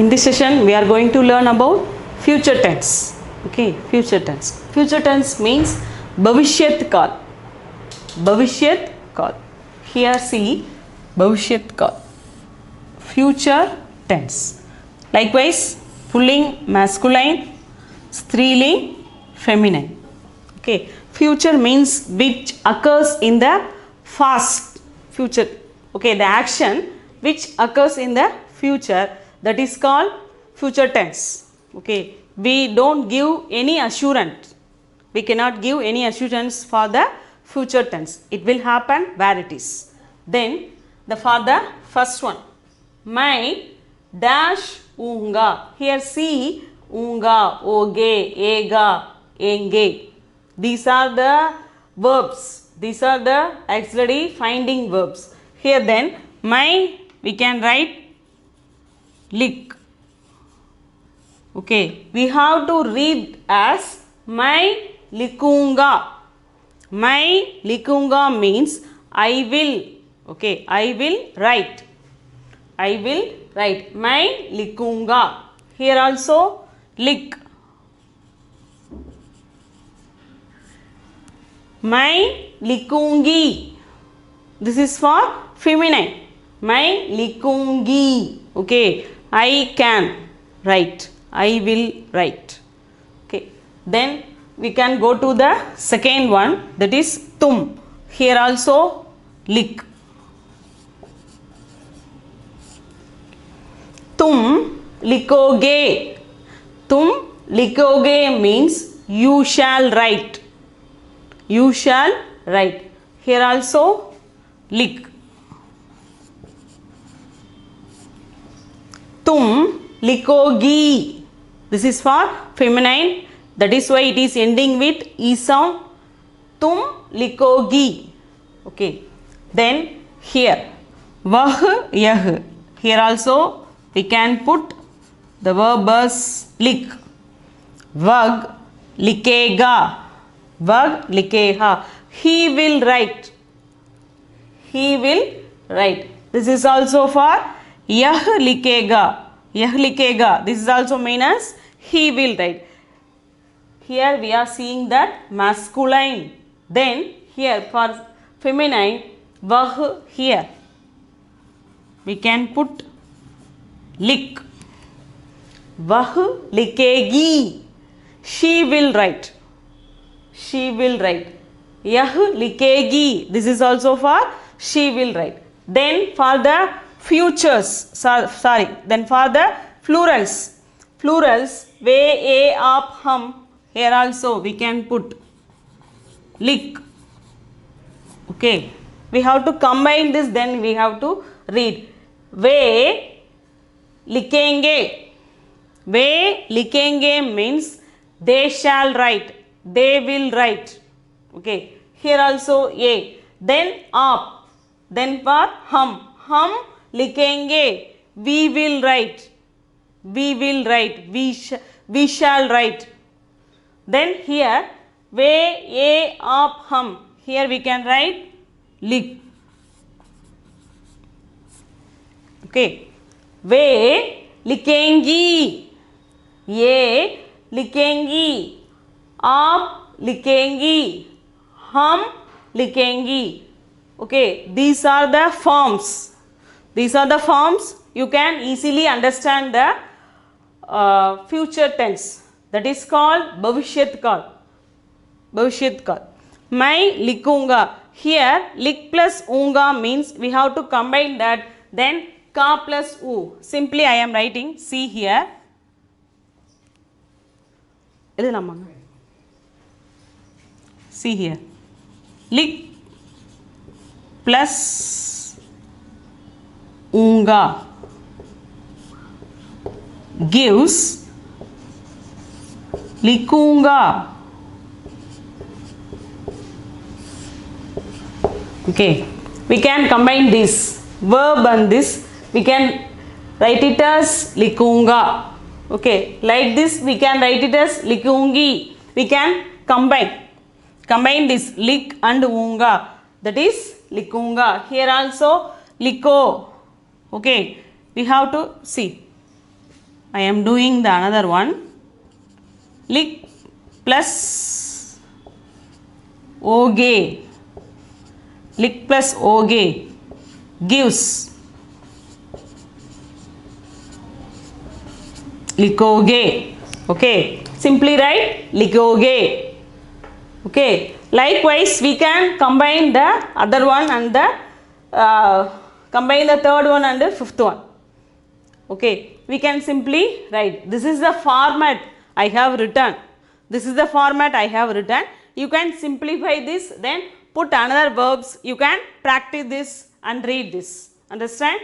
In this session we are going to learn about future tense. Okay, future tense. Future tense means bhavishyat kal. Bhavishyat kal. Here see bhavishyat kal. Future tense. Likewise pulling masculine, striling feminine. Okay, future means which occurs in the past future. Okay, the action which occurs in the future, that is called future tense. Okay, we don't give any assurance. We cannot give any assurance for the future tense. It will happen where it is. Then for the first one, my dash unga. Here see unga, oge, ega, enge. These are the verbs. These are the auxiliary finding verbs. Here then my, we can write lick. Okay, we have to read as my likunga. My likunga means I will. Okay, I will write. I will write. My likunga. Here also lick. My likungi. This is for feminine. My likungi. Okay, I can write. I will write. Okay, then we can go to the second one, that is tum. Here also lick. Tum likoge. Tum likoge means you shall write. You shall write. Here also lick. Tum likogi. This is for feminine. That is why it is ending with e sound. Tum likogi. Okay. Then here vah yah. Here also we can put the verb as lick. Vag likega. Vag likeha. He will write. He will write. This is also for yah likega. Yah likega. This is also mean as he will write. Here we are seeing that masculine. Then here for feminine, vah here. We can put lick. Vah likegi. She will write. She will write. Yah likegi. This is also for she will write. Then for the futures, sorry, then for the plurals. Plurals, ve, a, ap, hum. Here also we can put lick. Okay, we have to combine this, then we have to read. Ve likenge. Ve likenge means they shall write. They will write. Okay, here also a. Then up. Then for hum. Hum likenge. We will write. We will write. We shall write. Then here ve, a, up, hum. Here we can write lick. Okay. Ve likengi. Ye likengi. Up likengi. Hum likengi. Okay, these are the forms. These are the forms. You can easily understand the future tense. That is called bhavishyat kal. Bhavishyat kal. My likunga. Here lik plus unga means we have to combine that. Then ka plus u. Simply I am writing. See here. See here. Lik plus unga gives likunga. Okay, we can combine this verb and this. We can write it as likunga. Okay, like this we can write it as likungi. We can combine this lik and unga. That is likunga. Here also liko. Okay, we have to see. I am doing the another one. Lik plus oge. Lik plus oge gives likoge. Okay, simply write likoge. Okay, likewise we can combine the other one and the combine the third one and the fifth one. Okay, we can simply write, this is the format I have written. This is the format I have written. You can simplify this, then put another verbs. You can practice this and read this. Understand?